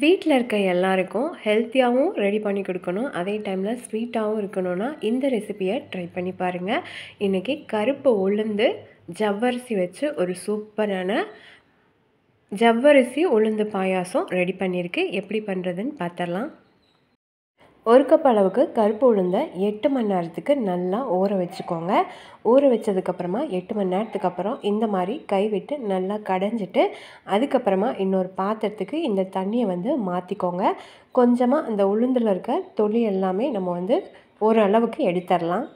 வீட்ல இருக்க எல்லாருக்கும் ஹெல்த்தியாவும் ரெடி பண்ணி குடுக்கணும். அதே டைம்ல ஸ்வீட்டாவும் இருக்கணும்னா, இந்த ரெசிபிய ட்ரை பண்ணி பாருங்க. இன்னைக்கு கருப்பு உளுந்து, ஜவ்வரிசி வச்சு ஒரு சூப்பரான ஜவ்வரிசி உளுந்து பாயாசம் ரெடி பண்ணியிருக்கு. எப்படி பண்ணுறதுன்னு பார்த்துரலாம். 1 கப் அளவுக்கு கருப்பு உளுந்த 8 மணி நேரத்துக்கு நல்லா ஊற வச்சுக்கோங்க. ஊற வச்சதுக்கப்புறமா 8 மணி நேரத்துக்கு அப்புறம் இந்த மாதிரி கைவிட்டு நல்லா கடைஞ்சிட்டு, அதுக்கப்புறமா இன்னொரு பாத்திரத்துக்கு இந்த தண்ணியை மாற்றிக்கோங்க. கொஞ்சமாக அந்த உளுந்தில் இருக்க தொளி எல்லாமே நம்ம ஓரளவுக்கு எடுத்துடலாம்.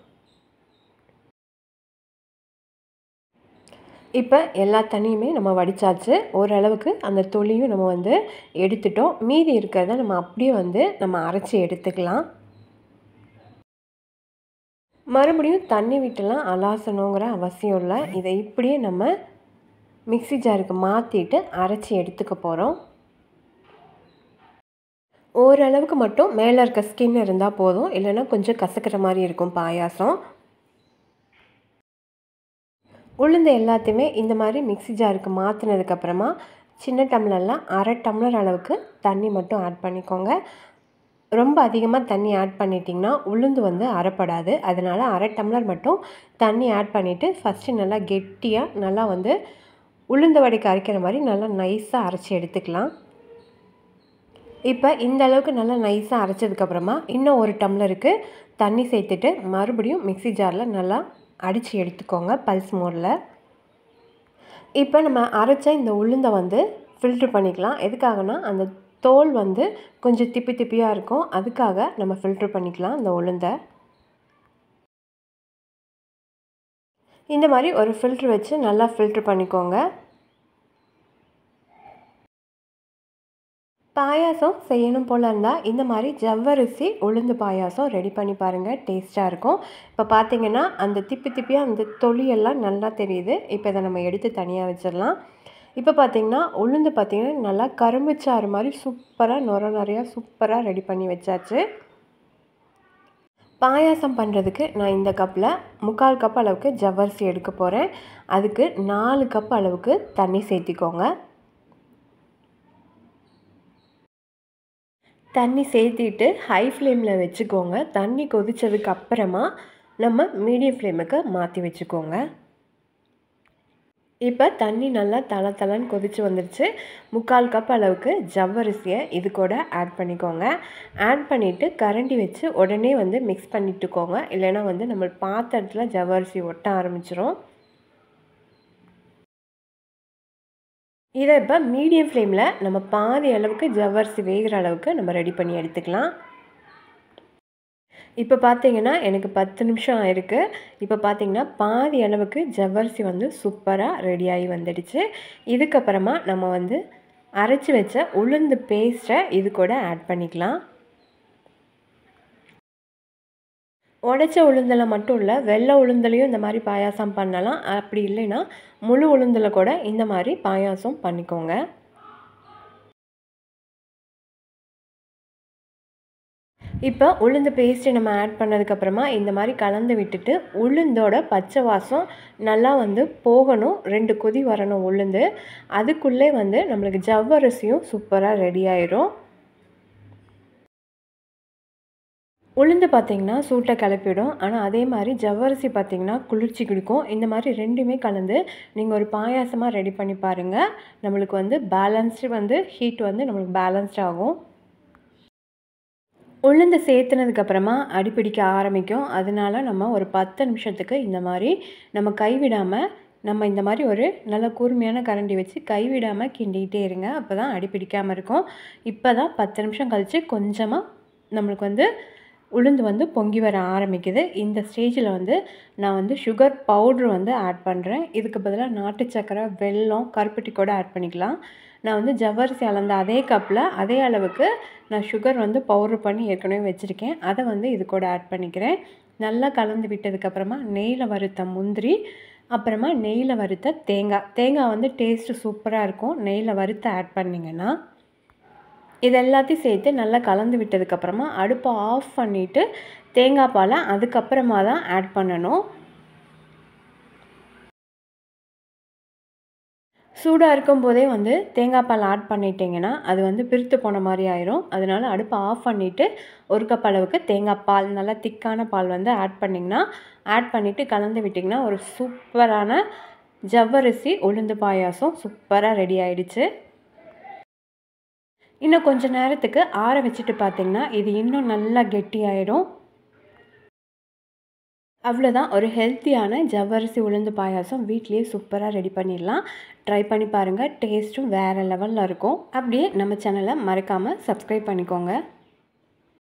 இப்போ எல்லா தண்ணியுமே நம்ம வடித்தாச்சு. ஓரளவுக்கு அந்த தொலியும் நம்ம எடுத்துட்டோம். மீதி இருக்கிறத நம்ம அப்படியே நம்ம அரைச்சி எடுத்துக்கலாம். மறுபடியும் தண்ணி விட்டுலாம் அலாசணுங்கிற அவசியம் இல்லை. இதை இப்படியே நம்ம மிக்ஸி ஜாருக்கு மாற்றிட்டு அரைச்சி எடுத்துக்க போகிறோம். ஓரளவுக்கு மட்டும் மேலே இருக்க ஸ்கின் இருந்தால் போதும், இல்லைன்னா கொஞ்சம் கசக்கிற மாதிரி இருக்கும் பாயாசம். உளுந்து எல்லாத்தையுமே இந்த மாதிரி மிக்ஸி ஜாருக்கு மாற்றினதுக்கப்புறமா சின்ன டம்ளரில் 1/2 டம்ளர் அளவுக்கு தண்ணி மட்டும் ஆட் பண்ணிக்கோங்க. ரொம்ப அதிகமாக தண்ணி ஆட் பண்ணிட்டிங்கன்னா உளுந்து அரைப்படாது. அதனால் 1/2 டம்ளர் மட்டும் தண்ணி ஆட் பண்ணிவிட்டு ஃபஸ்ட்டு நல்லா கெட்டியாக நல்லா உளுந்து வடைக்கு அரைக்கிற மாதிரி நல்லா நைஸாக அரைச்சி எடுத்துக்கலாம். இப்போ இந்த அளவுக்கு நல்லா நைஸாக அரைச்சதுக்கப்புறமா இன்னும் 1 டம்ளருக்கு தண்ணி சேர்த்துட்டு மறுபடியும் மிக்ஸி ஜாரில் நல்லா அடித்து எடுத்துக்கோங்க பல்ஸ் மோடில். இப்போ நம்ம அரைச்ச இந்த உளுந்தை ஃபில்ட்ரு பண்ணிக்கலாம். எதுக்காகனா அந்த தோல் கொஞ்சம் திப்பி திப்பியாக இருக்கும், அதுக்காக நம்ம ஃபில்ட்ரு பண்ணிக்கலாம் இந்த உளுந்தை. இந்த மாதிரி ஒரு ஃபில்ட்ரு வச்சு நல்லா ஃபில்ட்ரு பண்ணிக்கோங்க. பாயாசம் செய்யணும் போல் இருந்தால் இந்த மாதிரி ஜவ்வரிசி உளுந்து பாயாசம் ரெடி பண்ணி பாருங்கள், டேஸ்ட்டாக இருக்கும். இப்போ பார்த்திங்கன்னா அந்த திப்பி திப்பியாக அந்த தொலியெல்லாம் நல்லா தெரியுது. இப்போ இதை நம்ம எடுத்து தனியாக வச்சிடலாம். இப்போ பார்த்திங்கன்னா உளுந்து பார்த்திங்கன்னா நல்லா கரும்புச்சாறு மாதிரி சூப்பராக நுரையா சூப்பராக ரெடி பண்ணி வச்சாச்சு. பாயாசம் பண்ணுறதுக்கு நான் இந்த கப்பில் 3/4 கப் அளவுக்கு ஜவ்வரிசி எடுக்க போகிறேன். அதுக்கு 4 கப் அளவுக்கு தண்ணி சேர்த்திக்கோங்க. தண்ணி சேர்த்திட்டு ஹை ஃப்ளேமில் வச்சுக்கோங்க. தண்ணி கொதித்ததுக்கு அப்புறமா நம்ம மீடியம் ஃப்ளேமுக்கு மாற்றி வச்சுக்கோங்க. இப்போ தண்ணி நல்லா தளன்னு கொதித்து வந்துடுச்சு. 3/4 கப் அளவுக்கு ஜவ்வரிசியை இது கூட ஆட் பண்ணிக்கோங்க. ஆட் பண்ணிவிட்டு கரண்டி வச்சு உடனே மிக்ஸ் பண்ணிட்டுக்கோங்க, இல்லைன்னா நம்ம பாத்திரத்தில் ஜவ்வரிசி ஒட்ட ஆரம்பிச்சிரும். இதை இப்போ மீடியம் ஃப்ளேமில் நம்ம பாதி அளவுக்கு ஜவ்வரிசி வேகிற அளவுக்கு நம்ம ரெடி பண்ணி எடுத்துக்கலாம். இப்போ பார்த்திங்கன்னா எனக்கு 10 நிமிஷம் ஆயிருக்கு. இப்போ பார்த்திங்கன்னா பாதி அளவுக்கு ஜவ்வரிசி சூப்பராக ரெடியாகி வந்துடுச்சு. இதுக்கப்புறமா நம்ம அரைச்சி வச்ச உளுந்து பேஸ்ட்டை இது கூட ஆட் பண்ணிக்கலாம். உடைச்ச உளுந்தில் மட்டும் இல்லை, வெள்ளை உளுந்துலையும் இந்த மாதிரி பாயாசம் பண்ணலாம். அப்படி இல்லைன்னா முழு உளுந்தில் கூட இந்த மாதிரி பாயாசம் பண்ணிக்கோங்க. இப்போ உளுந்து பேஸ்ட்டு நம்ம ஆட் பண்ணதுக்கப்புறமா இந்த மாதிரி கலந்து விட்டுட்டு உளுந்தோட பச்சை வாசம் நல்லா போகணும். 2 கொதி வரணும் உளுந்து. அதுக்குள்ளே நம்மளுக்கு ஜவ்வரிசியும் சூப்பராக ரெடி ஆயிரும். உளுந்து பார்த்திங்கன்னா சூட்டை கிளப்பிடும், ஆனால் அதே மாதிரி ஜவ்வரிசி பார்த்திங்கன்னா குளிர்ச்சி கொடுக்கும். இந்த மாதிரி ரெண்டுமே கலந்து நீங்கள் ஒரு பாயாசமாக ரெடி பண்ணி பாருங்கள். நம்மளுக்கு பேலன்ஸ்டு ஹீட் நம்மளுக்கு பேலன்ஸ்ட் ஆகும். உளுந்து சேர்த்துனதுக்கப்புறமா அடிப்பிடிக்க ஆரம்பிக்கும். அதனால நம்ம ஒரு 10 நிமிஷத்துக்கு இந்த மாதிரி நம்ம கைவிடாமல் நம்ம இந்த மாதிரி ஒரு நல்ல கூர்மையான கரண்டி வச்சு கைவிடாமல் கிண்டிகிட்டே இருங்க. அப்போ தான் அடிப்பிடிக்காமல் இருக்கும். இப்போ தான் 10 நிமிஷம் கழித்து கொஞ்சமாக நம்மளுக்கு உளுந்து பொங்கி வர ஆரம்பிக்குது. இந்த ஸ்டேஜில் நான் சுகர் பவுட்ரு ஆட் பண்ணுறேன். இதுக்கு பதிலாக நாட்டு சக்கரை, வெல்லம், கருப்பட்டி கூட ஆட் பண்ணிக்கலாம். நான் ஜவ்வரிசி அளந்த அதே கப்பில் அதே அளவுக்கு நான் சுகர் பவுட்ரு பண்ணி ஏற்கனவே வச்சுருக்கேன். அதை இது கூட ஆட் பண்ணிக்கிறேன். நல்லா கலந்து விட்டதுக்கப்புறமா நெய்யில் வறுத்த முந்திரி, அப்புறமா நெய்யில் வறுத்த தேங்காய் டேஸ்ட்டு சூப்பராக இருக்கும் நெய்யில் வறுத்து ஆட் பண்ணிங்கன்னா. இது எல்லாத்தையும் சேர்த்து நல்லா கலந்து விட்டதுக்கப்புறமா அடுப்பை ஆஃப் பண்ணிவிட்டு தேங்காய் பாலை அதுக்கப்புறமா தான் ஆட் பண்ணணும். சூடாக இருக்கும்போதே வந்து தேங்காய் பால் ஆட் பண்ணிட்டீங்கன்னா அது வந்து பிரித்து போன மாதிரி ஆயிரும். அதனால அடுப்பை ஆஃப் பண்ணிவிட்டு 1 கப் அளவுக்கு தேங்காய் பால், நல்லா திக்கான பால் வந்து ஆட் பண்ணிவிட்டு கலந்து விட்டிங்கன்னா ஒரு சூப்பரான ஜவ்வரிசி உளுந்து பாயாசம் சூப்பராக ரெடி ஆயிடுச்சு. இன்னும் கொஞ்சம் நேரத்துக்கு ஆற வச்சுட்டு பார்த்தீங்கன்னா இது இன்னும் நல்லா கெட்டியாயிடும். அவ்வளோதான், ஒரு ஹெல்த்தியான ஜவ்வரிசி உளுந்து பாயாசம் வீட்லேயே சூப்பராக ரெடி பண்ணிடலாம். ட்ரை பண்ணி பாருங்கள், டேஸ்ட்டும் வேறு லெவலில் இருக்கும். அப்படியே நம்ம சேனலை மறக்காமல் சப்ஸ்கிரைப் பண்ணிக்கோங்க.